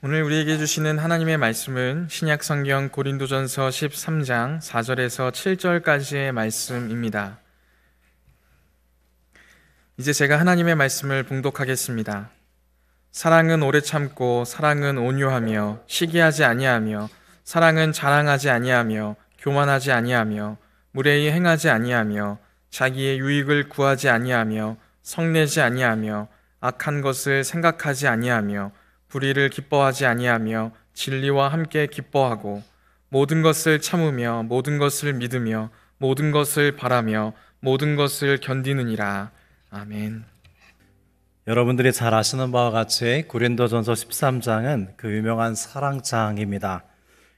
오늘 우리에게 주시는 하나님의 말씀은 신약 성경 고린도전서 13장 4절에서 7절까지의 말씀입니다. 이제 제가 하나님의 말씀을 봉독하겠습니다. 사랑은 오래 참고 사랑은 온유하며 시기하지 아니하며 사랑은 자랑하지 아니하며 교만하지 아니하며 무례히 행하지 아니하며 자기의 유익을 구하지 아니하며 성내지 아니하며 악한 것을 생각하지 아니하며 불의를 기뻐하지 아니하며 진리와 함께 기뻐하고 모든 것을 참으며 모든 것을 믿으며 모든 것을 바라며 모든 것을 견디느니라. 아멘. 여러분들이 잘 아시는 바와 같이 고린도전서 13장은 그 유명한 사랑장입니다.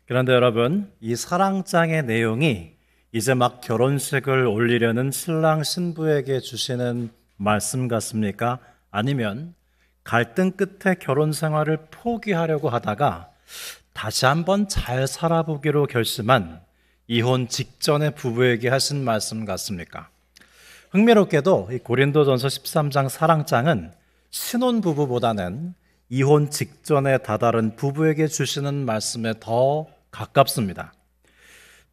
그런데 여러분, 이 사랑장의 내용이 이제 막 결혼식을 올리려는 신랑 신부에게 주시는 말씀 같습니까? 아니면 갈등 끝에 결혼 생활을 포기하려고 하다가 다시 한번 잘 살아보기로 결심한 이혼 직전의 부부에게 하신 말씀 같습니까? 흥미롭게도 이 고린도전서 13장 사랑장은 신혼부부보다는 이혼 직전에 다다른 부부에게 주시는 말씀에 더 가깝습니다.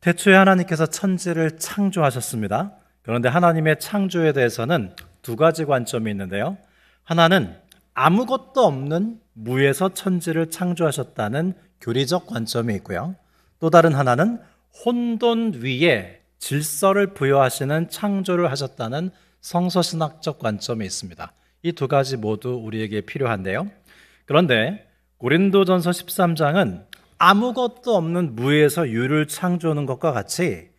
태초에 하나님께서 천지를 창조하셨습니다. 그런데 하나님의 창조에 대해서는 두 가지 관점이 있는데요. 하나는 아무것도 없는 무에서 천지를 창조하셨다는 교리적 관점이 있고요. 또 다른 하나는 혼돈 위에 질서를 부여하시는 창조를 하셨다는 성서신학적 관점이 있습니다. 이 두 가지 모두 우리에게 필요한데요. 그런데 고린도전서 13장은 아무것도 없는 무에서 유를 창조하는 것과 같이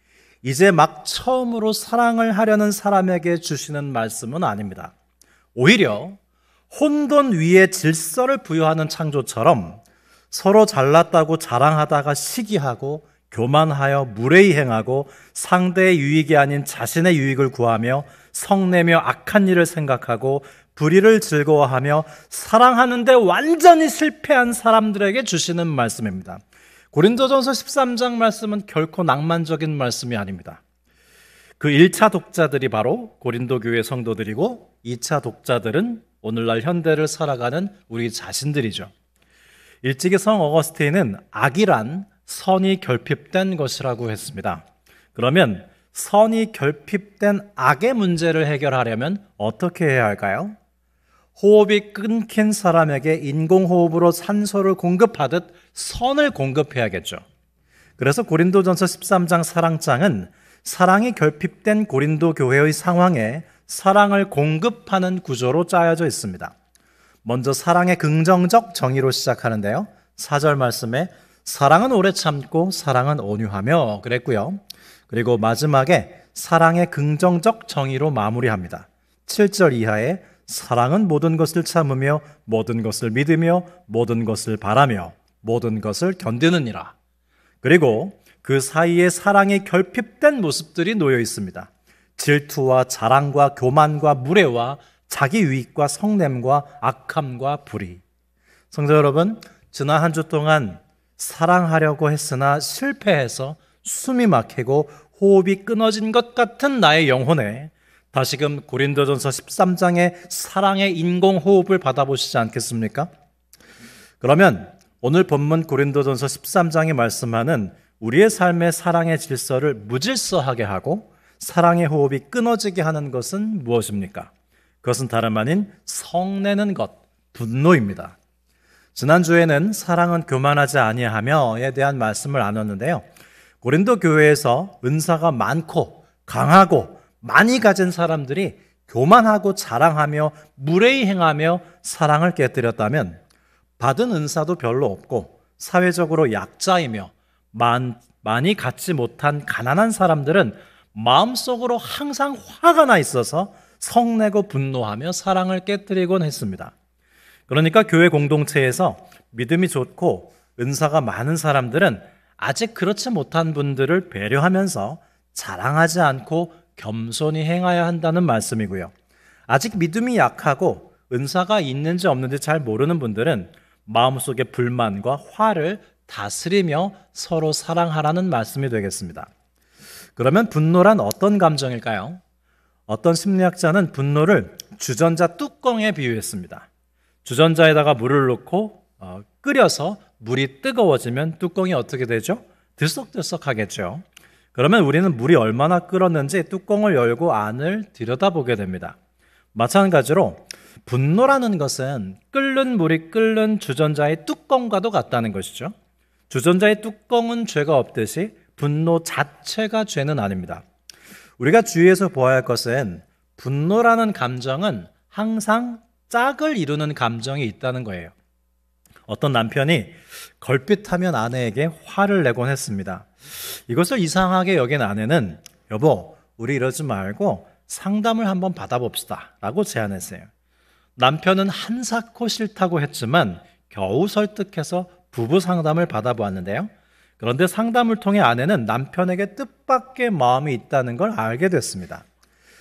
이제 막 처음으로 사랑을 하려는 사람에게 주시는 말씀은 아닙니다. 오히려 혼돈 위에 질서를 부여하는 창조처럼 서로 잘났다고 자랑하다가 시기하고 교만하여 무례히 행하고 상대의 유익이 아닌 자신의 유익을 구하며 성내며 악한 일을 생각하고 불의를 즐거워하며 사랑하는데 완전히 실패한 사람들에게 주시는 말씀입니다. 고린도전서 13장 말씀은 결코 낭만적인 말씀이 아닙니다. 그 1차 독자들이 바로 고린도 교회 성도들이고 2차 독자들은 오늘날 현대를 살아가는 우리 자신들이죠. 일찍이 성 어거스틴은 악이란 선이 결핍된 것이라고 했습니다. 그러면 선이 결핍된 악의 문제를 해결하려면 어떻게 해야 할까요? 호흡이 끊긴 사람에게 인공호흡으로 산소를 공급하듯 선을 공급해야겠죠. 그래서 고린도전서 13장 사랑장은 사랑이 결핍된 고린도 교회의 상황에 사랑을 공급하는 구조로 짜여져 있습니다. 먼저 사랑의 긍정적 정의로 시작하는데요. 4절 말씀에 사랑은 오래 참고 사랑은 온유하며 그랬고요. 그리고 마지막에 사랑의 긍정적 정의로 마무리합니다. 7절 이하에 사랑은 모든 것을 참으며 모든 것을 믿으며 모든 것을 바라며 모든 것을 견디느니라. 그리고 그 사이에 사랑이 결핍된 모습들이 놓여 있습니다. 질투와 자랑과 교만과 무례와 자기 유익과 성냄과 악함과 불의. 성도 여러분, 지난 한 주 동안 사랑하려고 했으나 실패해서 숨이 막히고 호흡이 끊어진 것 같은 나의 영혼에 다시금 고린도전서 13장의 사랑의 인공호흡을 받아보시지 않겠습니까? 그러면 오늘 본문 고린도전서 13장이 말씀하는 우리의 삶의 사랑의 질서를 무질서하게 하고 사랑의 호흡이 끊어지게 하는 것은 무엇입니까? 그것은 다름 아닌 성내는 것, 분노입니다. 지난주에는 사랑은 교만하지 아니하며에 대한 말씀을 나눴는데요. 고린도 교회에서 은사가 많고 강하고 많이 가진 사람들이 교만하고 자랑하며 무례히 행하며 사랑을 깨뜨렸다면 받은 은사도 별로 없고 사회적으로 약자이며 많이 갖지 못한 가난한 사람들은 마음속으로 항상 화가 나 있어서 성내고 분노하며 사랑을 깨뜨리곤 했습니다. 그러니까 교회 공동체에서 믿음이 좋고 은사가 많은 사람들은 아직 그렇지 못한 분들을 배려하면서 자랑하지 않고 겸손히 행해야 한다는 말씀이고요. 아직 믿음이 약하고 은사가 있는지 없는지 잘 모르는 분들은 마음속의 불만과 화를 다스리며 서로 사랑하라는 말씀이 되겠습니다. 그러면 분노란 어떤 감정일까요? 어떤 심리학자는 분노를 주전자 뚜껑에 비유했습니다. 주전자에다가 물을 넣고 끓여서 물이 뜨거워지면 뚜껑이 어떻게 되죠? 들썩들썩하겠죠. 그러면 우리는 물이 얼마나 끓었는지 뚜껑을 열고 안을 들여다보게 됩니다. 마찬가지로 분노라는 것은 끓는 물이 끓는 주전자의 뚜껑과도 같다는 것이죠. 주전자의 뚜껑은 죄가 없듯이 분노 자체가 죄는 아닙니다. 우리가 주의해서 보아야 할 것은 분노라는 감정은 항상 짝을 이루는 감정이 있다는 거예요. 어떤 남편이 걸핏하면 아내에게 화를 내곤 했습니다. 이것을 이상하게 여긴 아내는 여보, 우리 이러지 말고 상담을 한번 받아봅시다 라고 제안했어요. 남편은 한사코 싫다고 했지만 겨우 설득해서 부부 상담을 받아보았는데요. 그런데 상담을 통해 아내는 남편에게 뜻밖의 마음이 있다는 걸 알게 됐습니다.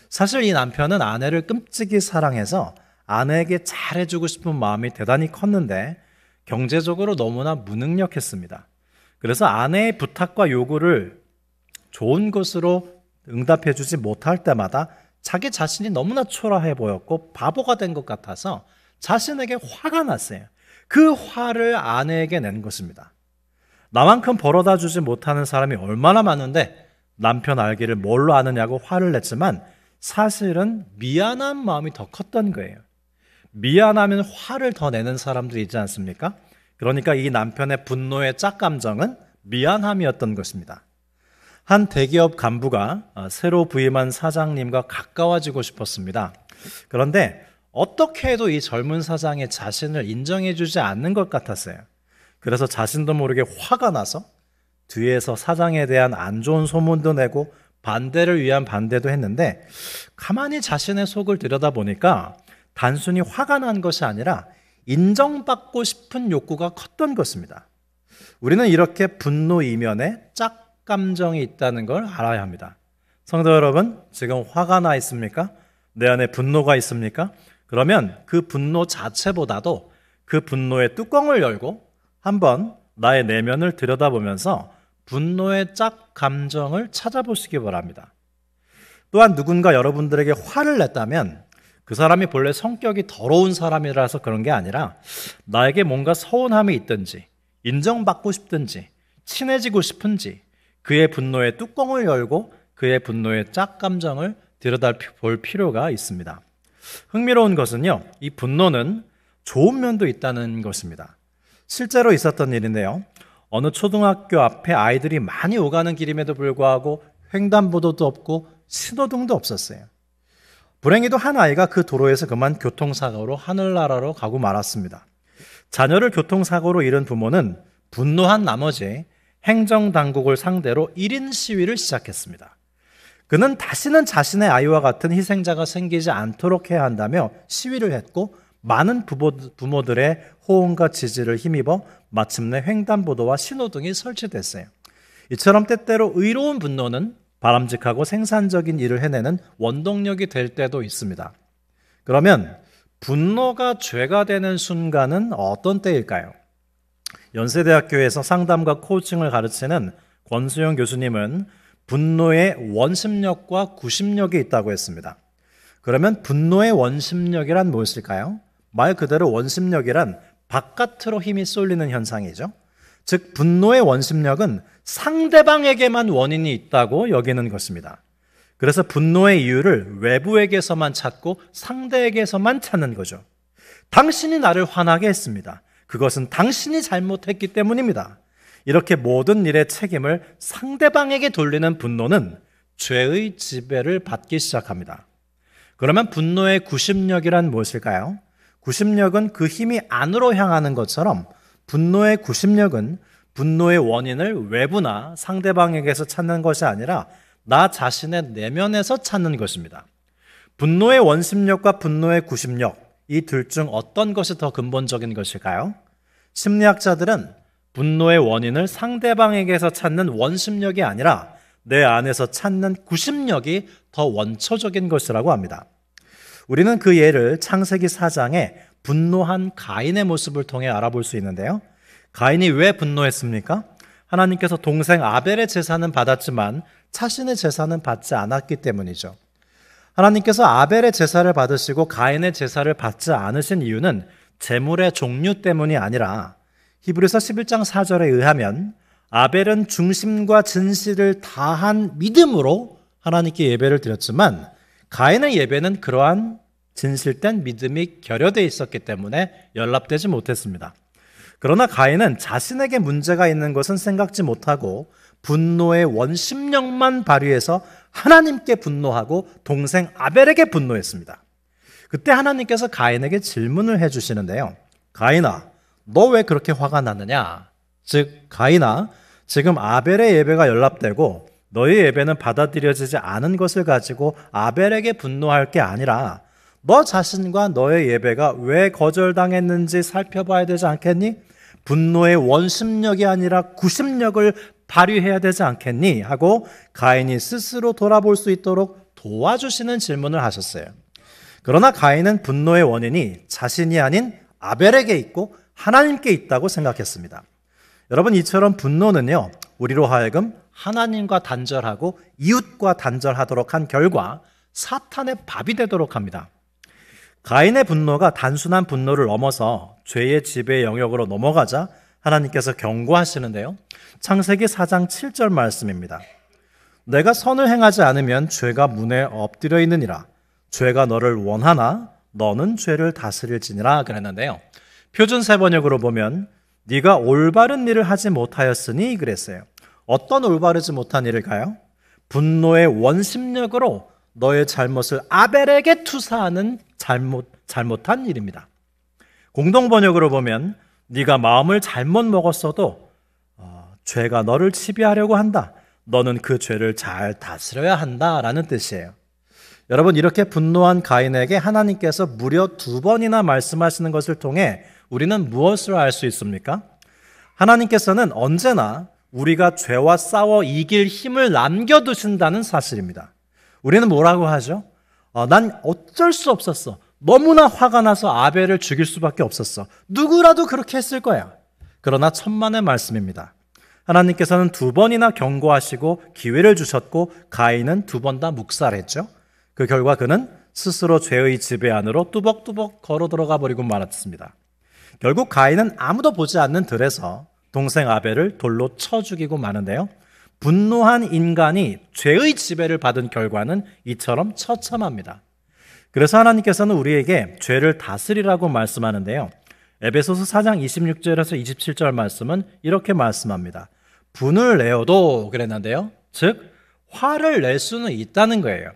사실 이 남편은 아내를 끔찍이 사랑해서 아내에게 잘해주고 싶은 마음이 대단히 컸는데 경제적으로 너무나 무능력했습니다. 그래서 아내의 부탁과 요구를 좋은 것으로 응답해주지 못할 때마다 자기 자신이 너무나 초라해 보였고 바보가 된 것 같아서 자신에게 화가 났어요. 그 화를 아내에게 낸 것입니다. 나만큼 벌어다 주지 못하는 사람이 얼마나 많은데 남편 알기를 뭘로 아느냐고 화를 냈지만 사실은 미안한 마음이 더 컸던 거예요. 미안하면 화를 더 내는 사람들이 있지 않습니까? 그러니까 이 남편의 분노의 짝감정은 미안함이었던 것입니다. 한 대기업 간부가 새로 부임한 사장님과 가까워지고 싶었습니다. 그런데 어떻게 해도 이 젊은 사장의 자신을 인정해주지 않는 것 같았어요. 그래서 자신도 모르게 화가 나서 뒤에서 사장에 대한 안 좋은 소문도 내고 반대를 위한 반대도 했는데 가만히 자신의 속을 들여다보니까 단순히 화가 난 것이 아니라 인정받고 싶은 욕구가 컸던 것입니다. 우리는 이렇게 분노 이면에 짝감정이 있다는 걸 알아야 합니다. 성도 여러분, 지금 화가 나 있습니까? 내 안에 분노가 있습니까? 그러면 그 분노 자체보다도 그 분노의 뚜껑을 열고 한번 나의 내면을 들여다보면서 분노의 짝감정을 찾아보시기 바랍니다. 또한 누군가 여러분들에게 화를 냈다면 그 사람이 본래 성격이 더러운 사람이라서 그런 게 아니라 나에게 뭔가 서운함이 있든지 인정받고 싶든지 친해지고 싶은지 그의 분노의 뚜껑을 열고 그의 분노의 짝감정을 들여다볼 필요가 있습니다. 흥미로운 것은요, 이 분노는 좋은 면도 있다는 것입니다. 실제로 있었던 일인데요. 어느 초등학교 앞에 아이들이 많이 오가는 길임에도 불구하고 횡단보도도 없고 신호등도 없었어요. 불행히도 한 아이가 그 도로에서 그만 교통사고로 하늘나라로 가고 말았습니다. 자녀를 교통사고로 잃은 부모는 분노한 나머지 행정당국을 상대로 1인 시위를 시작했습니다. 그는 다시는 자신의 아이와 같은 희생자가 생기지 않도록 해야 한다며 시위를 했고 많은 부모들의 호응과 지지를 힘입어 마침내 횡단보도와 신호등이 설치됐어요. 이처럼 때때로 의로운 분노는 바람직하고 생산적인 일을 해내는 원동력이 될 때도 있습니다. 그러면 분노가 죄가 되는 순간은 어떤 때일까요? 연세대학교에서 상담과 코칭을 가르치는 권수영 교수님은 분노의 원심력과 구심력이 있다고 했습니다. 그러면 분노의 원심력이란 무엇일까요? 말 그대로 원심력이란 바깥으로 힘이 쏠리는 현상이죠. 즉 분노의 원심력은 상대방에게만 원인이 있다고 여기는 것입니다. 그래서 분노의 이유를 외부에게서만 찾고 상대에게서만 찾는 거죠. 당신이 나를 화나게 했습니다. 그것은 당신이 잘못했기 때문입니다. 이렇게 모든 일의 책임을 상대방에게 돌리는 분노는 죄의 지배를 받기 시작합니다. 그러면 분노의 구심력이란 무엇일까요? 구심력은 그 힘이 안으로 향하는 것처럼 분노의 구심력은 분노의 원인을 외부나 상대방에게서 찾는 것이 아니라 나 자신의 내면에서 찾는 것입니다. 분노의 원심력과 분노의 구심력, 이 둘 중 어떤 것이 더 근본적인 것일까요? 심리학자들은 분노의 원인을 상대방에게서 찾는 원심력이 아니라 내 안에서 찾는 구심력이 더 원초적인 것이라고 합니다. 우리는 그 예를 창세기 4장에 분노한 가인의 모습을 통해 알아볼 수 있는데요. 가인이 왜 분노했습니까? 하나님께서 동생 아벨의 제사는 받았지만 자신의 제사는 받지 않았기 때문이죠. 하나님께서 아벨의 제사를 받으시고 가인의 제사를 받지 않으신 이유는 제물의 종류 때문이 아니라 히브리서 11장 4절에 의하면 아벨은 중심과 진실을 다한 믿음으로 하나님께 예배를 드렸지만 가인의 예배는 그러한 진실된 믿음이 결여되어 있었기 때문에 연락되지 못했습니다. 그러나 가인은 자신에게 문제가 있는 것은 생각지 못하고 분노의 원심력만 발휘해서 하나님께 분노하고 동생 아벨에게 분노했습니다. 그때 하나님께서 가인에게 질문을 해주시는데요. 가인아, 너 왜 그렇게 화가 났느냐? 즉 가인아, 지금 아벨의 예배가 연락되고 너의 예배는 받아들여지지 않은 것을 가지고 아벨에게 분노할 게 아니라 너 자신과 너의 예배가 왜 거절당했는지 살펴봐야 되지 않겠니? 분노의 원심력이 아니라 구심력을 발휘해야 되지 않겠니? 하고 가인이 스스로 돌아볼 수 있도록 도와주시는 질문을 하셨어요. 그러나 가인은 분노의 원인이 자신이 아닌 아벨에게 있고 하나님께 있다고 생각했습니다. 여러분, 이처럼 분노는요, 우리로 하여금 하나님과 단절하고 이웃과 단절하도록 한 결과 사탄의 밥이 되도록 합니다. 가인의 분노가 단순한 분노를 넘어서 죄의 지배 영역으로 넘어가자 하나님께서 경고하시는데요. 창세기 4장 7절 말씀입니다. 내가 선을 행하지 않으면 죄가 문에 엎드려 있느니라. 죄가 너를 원하나 너는 죄를 다스릴지니라 그랬는데요. 표준 세번역으로 보면 네가 올바른 일을 하지 못하였으니 그랬어요. 어떤 올바르지 못한 일일까요? 분노의 원심력으로 너의 잘못을 아벨에게 투사하는 잘못한 일입니다. 공동번역으로 보면 네가 마음을 잘못 먹었어도 죄가 너를 지배하려고 한다. 너는 그 죄를 잘 다스려야 한다라는 뜻이에요. 여러분, 이렇게 분노한 가인에게 하나님께서 무려 2번이나 말씀하시는 것을 통해 우리는 무엇을 알 수 있습니까? 하나님께서는 언제나 우리가 죄와 싸워 이길 힘을 남겨두신다는 사실입니다. 우리는 뭐라고 하죠? 난 어쩔 수 없었어. 너무나 화가 나서 아벨을 죽일 수밖에 없었어. 누구라도 그렇게 했을 거야. 그러나 천만의 말씀입니다. 하나님께서는 2번이나 경고하시고 기회를 주셨고 가인은 2번 다 묵살했죠. 그 결과 그는 스스로 죄의 지배 안으로 뚜벅뚜벅 걸어 들어가 버리고 말았습니다. 결국 가인은 아무도 보지 않는 들에서 동생 아벨을 돌로 쳐 죽이고 마는데요. 분노한 인간이 죄의 지배를 받은 결과는 이처럼 처참합니다. 그래서 하나님께서는 우리에게 죄를 다스리라고 말씀하는데요. 에베소서 4장 26절에서 27절 말씀은 이렇게 말씀합니다. 분을 내어도 그랬는데요. 즉 화를 낼 수는 있다는 거예요.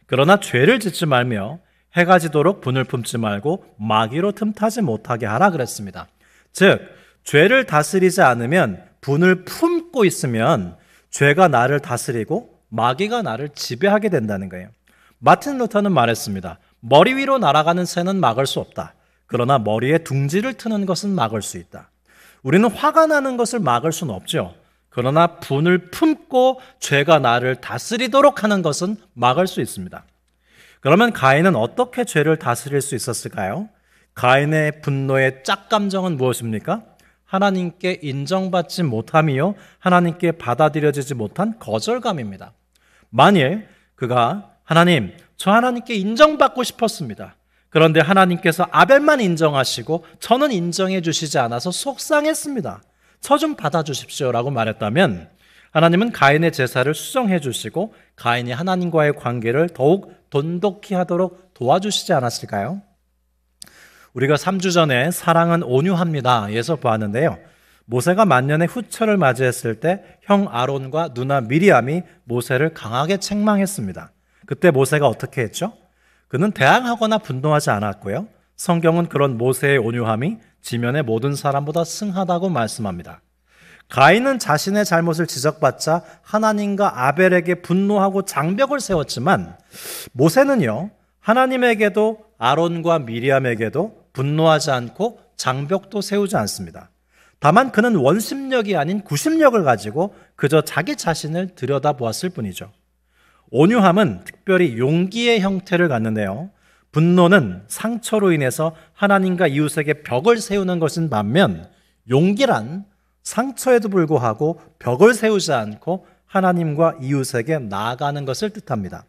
그러나 죄를 짓지 말며 해가 지도록 분을 품지 말고 마귀로 틈타지 못하게 하라 그랬습니다. 즉 죄를 다스리지 않으면 분을 품고 있으면 죄가 나를 다스리고 마귀가 나를 지배하게 된다는 거예요. 마틴 루터는 말했습니다. 머리 위로 날아가는 새는 막을 수 없다. 그러나 머리에 둥지를 트는 것은 막을 수 있다. 우리는 화가 나는 것을 막을 수는 없죠. 그러나 분을 품고 죄가 나를 다스리도록 하는 것은 막을 수 있습니다. 그러면 가인은 어떻게 죄를 다스릴 수 있었을까요? 가인의 분노의 짝감정은 무엇입니까? 하나님께 인정받지 못함이요, 하나님께 받아들여지지 못한 거절감입니다. 만일 그가 하나님, 저 하나님께 인정받고 싶었습니다. 그런데 하나님께서 아벨만 인정하시고 저는 인정해 주시지 않아서 속상했습니다. 저 좀 받아주십시오 라고 말했다면 하나님은 가인의 제사를 수정해 주시고 가인이 하나님과의 관계를 더욱 돈독히 하도록 도와주시지 않았을까요? 우리가 3주 전에 사랑은 온유합니다 에서 보았는데요. 모세가 만년의 후처를 맞이했을 때 형 아론과 누나 미리암이 모세를 강하게 책망했습니다. 그때 모세가 어떻게 했죠? 그는 대항하거나 분노하지 않았고요. 성경은 그런 모세의 온유함이 지면의 모든 사람보다 승하다고 말씀합니다. 가인은 자신의 잘못을 지적받자 하나님과 아벨에게 분노하고 장벽을 세웠지만 모세는요, 하나님에게도 아론과 미리암에게도 분노하지 않고 장벽도 세우지 않습니다. 다만 그는 원심력이 아닌 구심력을 가지고 그저 자기 자신을 들여다보았을 뿐이죠. 온유함은 특별히 용기의 형태를 갖는데요. 분노는 상처로 인해서 하나님과 이웃에게 벽을 세우는 것인 반면 용기란 상처에도 불구하고 벽을 세우지 않고 하나님과 이웃에게 나아가는 것을 뜻합니다.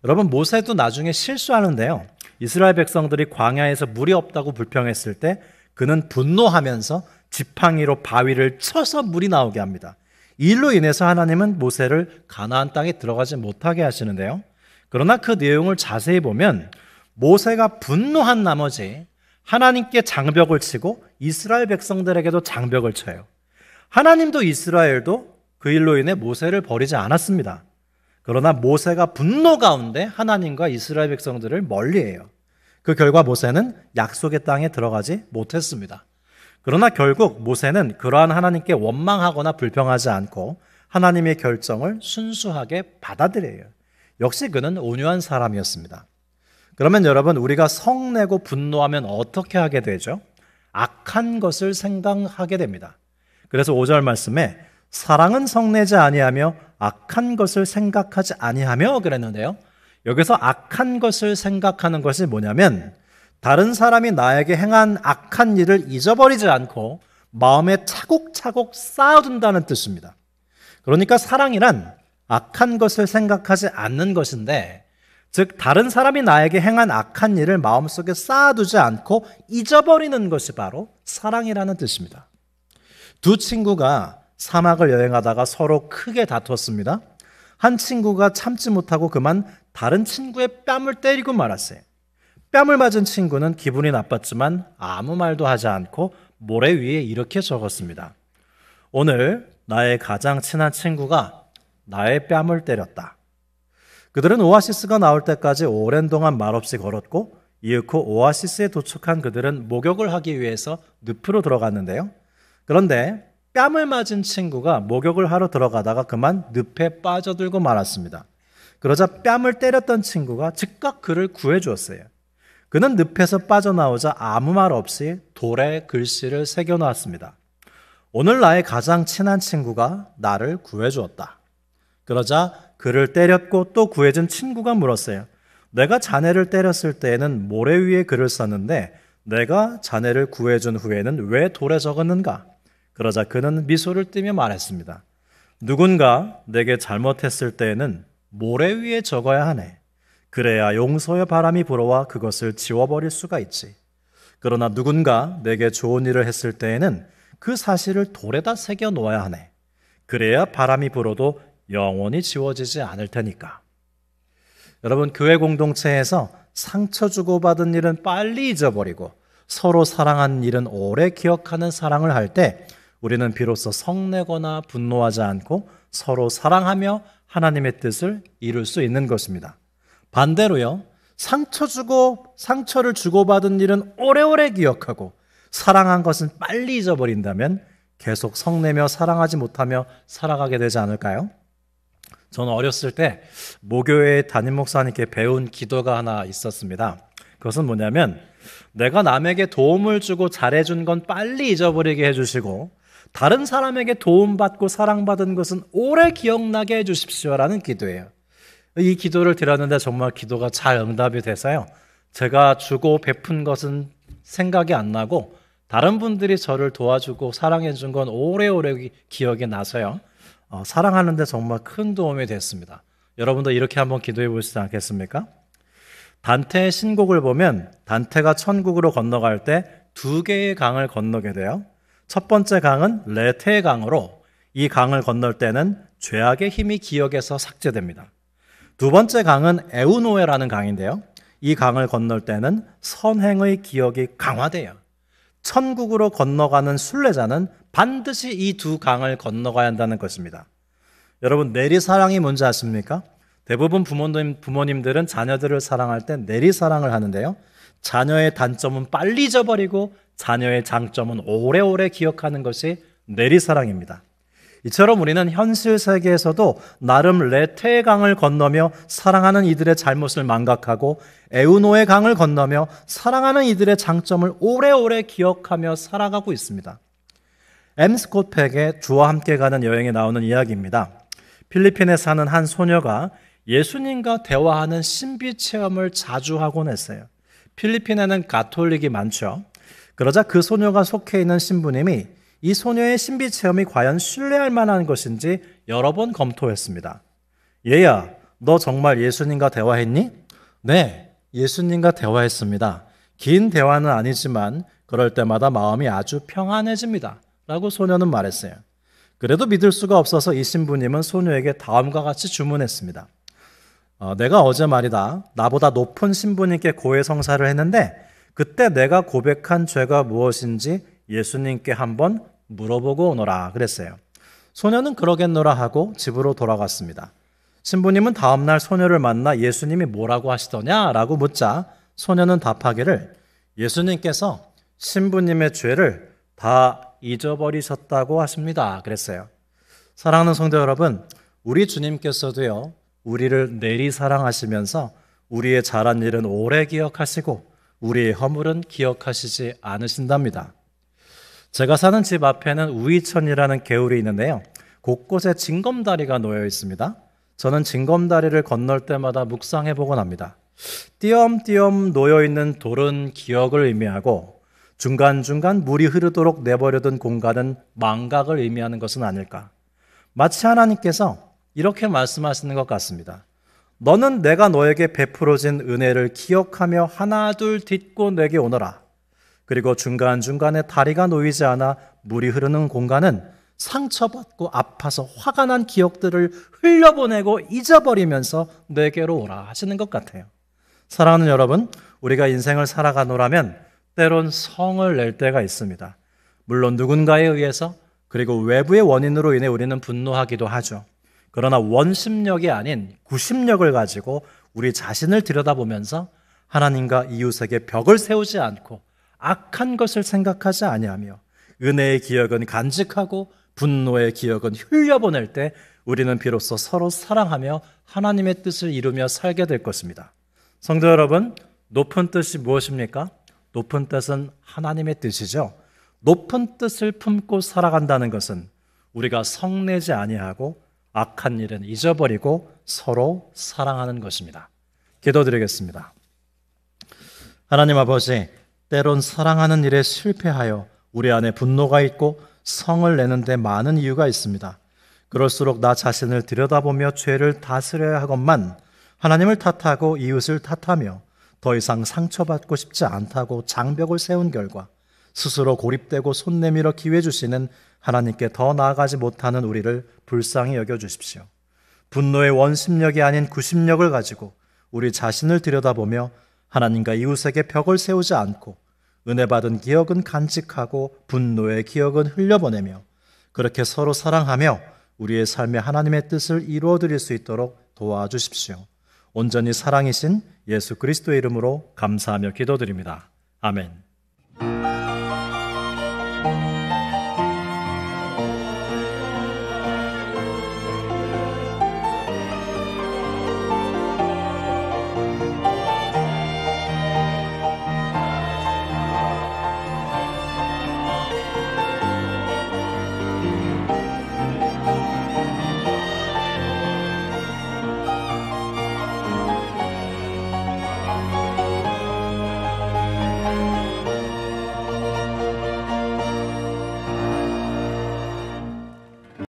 여러분, 모세도 나중에 실수하는데요. 이스라엘 백성들이 광야에서 물이 없다고 불평했을 때 그는 분노하면서 지팡이로 바위를 쳐서 물이 나오게 합니다. 이 일로 인해서 하나님은 모세를 가나안 땅에 들어가지 못하게 하시는데요. 그러나 그 내용을 자세히 보면 모세가 분노한 나머지 하나님께 장벽을 치고 이스라엘 백성들에게도 장벽을 쳐요. 하나님도 이스라엘도 그 일로 인해 모세를 버리지 않았습니다. 그러나 모세가 분노 가운데 하나님과 이스라엘 백성들을 멀리해요. 그 결과 모세는 약속의 땅에 들어가지 못했습니다. 그러나 결국 모세는 그러한 하나님께 원망하거나 불평하지 않고 하나님의 결정을 순수하게 받아들여요. 역시 그는 온유한 사람이었습니다. 그러면 여러분, 우리가 성내고 분노하면 어떻게 하게 되죠? 악한 것을 생각하게 됩니다. 그래서 5절 말씀에 사랑은 성내지 아니하며 악한 것을 생각하지 아니하며 그랬는데요. 여기서 악한 것을 생각하는 것이 뭐냐면 다른 사람이 나에게 행한 악한 일을 잊어버리지 않고 마음에 차곡차곡 쌓아둔다는 뜻입니다. 그러니까 사랑이란 악한 것을 생각하지 않는 것인데, 즉 다른 사람이 나에게 행한 악한 일을 마음속에 쌓아두지 않고 잊어버리는 것이 바로 사랑이라는 뜻입니다. 두 친구가 사막을 여행하다가 서로 크게 다퉜습니다. 한 친구가 참지 못하고 그만 다른 친구의 뺨을 때리고 말았어요. 뺨을 맞은 친구는 기분이 나빴지만 아무 말도 하지 않고 모래 위에 이렇게 적었습니다. 오늘 나의 가장 친한 친구가 나의 뺨을 때렸다. 그들은 오아시스가 나올 때까지 오랜 동안 말없이 걸었고 이윽고 오아시스에 도착한 그들은 목욕을 하기 위해서 늪으로 들어갔는데요. 그런데 뺨을 맞은 친구가 목욕을 하러 들어가다가 그만 늪에 빠져들고 말았습니다. 그러자 뺨을 때렸던 친구가 즉각 그를 구해주었어요. 그는 늪에서 빠져나오자 아무 말 없이 돌에 글씨를 새겨놓았습니다. 오늘 나의 가장 친한 친구가 나를 구해주었다. 그러자 그를 때렸고 또 구해준 친구가 물었어요. 내가 자네를 때렸을 때에는 모래 위에 글을 썼는데 내가 자네를 구해준 후에는 왜 돌에 적었는가? 그러자 그는 미소를 띠며 말했습니다. 누군가 내게 잘못했을 때에는 모래 위에 적어야 하네. 그래야 용서의 바람이 불어와 그것을 지워버릴 수가 있지. 그러나 누군가 내게 좋은 일을 했을 때에는 그 사실을 돌에다 새겨 놓아야 하네. 그래야 바람이 불어도 영원히 지워지지 않을 테니까. 여러분, 교회 공동체에서 상처 주고받은 일은 빨리 잊어버리고 서로 사랑한 일은 오래 기억하는 사랑을 할 때 우리는 비로소 성내거나 분노하지 않고 서로 사랑하며 하나님의 뜻을 이룰 수 있는 것입니다. 반대로요, 상처를 주고받은 일은 오래오래 기억하고 사랑한 것은 빨리 잊어버린다면 계속 성내며 사랑하지 못하며 살아가게 되지 않을까요? 저는 어렸을 때 모교회 담임 목사님께 배운 기도가 하나 있었습니다. 그것은 뭐냐면 내가 남에게 도움을 주고 잘해준 건 빨리 잊어버리게 해주시고 다른 사람에게 도움받고 사랑받은 것은 오래 기억나게 해주십시오라는 기도예요. 이 기도를 드렸는데 정말 기도가 잘 응답이 돼서요. 제가 주고 베푼 것은 생각이 안 나고 다른 분들이 저를 도와주고 사랑해준 건 오래오래 기억이 나서요. 사랑하는데 정말 큰 도움이 됐습니다. 여러분도 이렇게 한번 기도해 보시지 않겠습니까? 단테의 신곡을 보면 단테가 천국으로 건너갈 때 두 개의 강을 건너게 돼요. 첫 번째 강은 레테의 강으로 이 강을 건널 때는 죄악의 힘이 기억에서 삭제됩니다. 두 번째 강은 에우노에라는 강인데요. 이 강을 건널 때는 선행의 기억이 강화돼요. 천국으로 건너가는 순례자는 반드시 이 두 강을 건너가야 한다는 것입니다. 여러분, 내리사랑이 뭔지 아십니까? 대부분 부모님들은 자녀들을 사랑할 때 내리사랑을 하는데요. 자녀의 단점은 빨리 잊어버리고 자녀의 장점은 오래오래 기억하는 것이 내리사랑입니다. 이처럼 우리는 현실 세계에서도 나름 레테의 강을 건너며 사랑하는 이들의 잘못을 망각하고 에우노의 강을 건너며 사랑하는 이들의 장점을 오래오래 기억하며 살아가고 있습니다. M. 스콧 팩의 주와 함께 가는 여행에 나오는 이야기입니다. 필리핀에 사는 한 소녀가 예수님과 대화하는 신비 체험을 자주 하곤 했어요. 필리핀에는 가톨릭이 많죠. 그러자 그 소녀가 속해 있는 신부님이 이 소녀의 신비 체험이 과연 신뢰할 만한 것인지 여러 번 검토했습니다. 얘야, 너 정말 예수님과 대화했니? 네, 예수님과 대화했습니다. 긴 대화는 아니지만 그럴 때마다 마음이 아주 평안해집니다. 라고 소녀는 말했어요. 그래도 믿을 수가 없어서 이 신부님은 소녀에게 다음과 같이 주문했습니다. 내가 어제 말이다. 나보다 높은 신부님께 고해성사를 했는데 그때 내가 고백한 죄가 무엇인지 예수님께 한번 물어보고 오너라 그랬어요. 소녀는 그러겠노라 하고 집으로 돌아갔습니다. 신부님은 다음날 소녀를 만나 예수님이 뭐라고 하시더냐라고 묻자 소녀는 답하기를 예수님께서 신부님의 죄를 다 잊어버리셨다고 하십니다. 그랬어요. 사랑하는 성도 여러분, 우리 주님께서도요, 우리를 내리 사랑하시면서 우리의 잘한 일은 오래 기억하시고 우리의 허물은 기억하시지 않으신답니다. 제가 사는 집 앞에는 우이천이라는 개울이 있는데요. 곳곳에 징검다리가 놓여 있습니다. 저는 징검다리를 건널 때마다 묵상해 보곤 합니다. 띄엄띄엄 놓여 있는 돌은 기억을 의미하고 중간중간 물이 흐르도록 내버려둔 공간은 망각을 의미하는 것은 아닐까. 마치 하나님께서 이렇게 말씀하시는 것 같습니다. 너는 내가 너에게 베풀어진 은혜를 기억하며 하나 둘 딛고 내게 오너라. 그리고 중간중간에 다리가 놓이지 않아 물이 흐르는 공간은 상처받고 아파서 화가 난 기억들을 흘려보내고 잊어버리면서 내게로 오라 하시는 것 같아요. 사랑하는 여러분, 우리가 인생을 살아가노라면 때론 성을 낼 때가 있습니다. 물론 누군가에 의해서 그리고 외부의 원인으로 인해 우리는 분노하기도 하죠. 그러나 원심력이 아닌 구심력을 가지고 우리 자신을 들여다보면서 하나님과 이웃에게 벽을 세우지 않고 악한 것을 생각하지 아니하며 은혜의 기억은 간직하고 분노의 기억은 흘려보낼 때 우리는 비로소 서로 사랑하며 하나님의 뜻을 이루며 살게 될 것입니다. 성도 여러분, 높은 뜻이 무엇입니까? 높은 뜻은 하나님의 뜻이죠. 높은 뜻을 품고 살아간다는 것은 우리가 성내지 아니하고 악한 일은 잊어버리고 서로 사랑하는 것입니다. 기도드리겠습니다. 하나님 아버지, 때론 사랑하는 일에 실패하여 우리 안에 분노가 있고 성을 내는데 많은 이유가 있습니다. 그럴수록 나 자신을 들여다보며 죄를 다스려야 하건만 하나님을 탓하고 이웃을 탓하며 더 이상 상처받고 싶지 않다고 장벽을 세운 결과 스스로 고립되고 손 내밀어 기회 주시는 하나님께 더 나아가지 못하는 우리를 불쌍히 여겨주십시오. 분노의 원심력이 아닌 구심력을 가지고 우리 자신을 들여다보며 하나님과 이웃에게 벽을 세우지 않고 은혜 받은 기억은 간직하고 분노의 기억은 흘려보내며 그렇게 서로 사랑하며 우리의 삶에 하나님의 뜻을 이루어드릴 수 있도록 도와주십시오. 온전히 사랑이신 예수 그리스도의 이름으로 감사하며 기도드립니다. 아멘.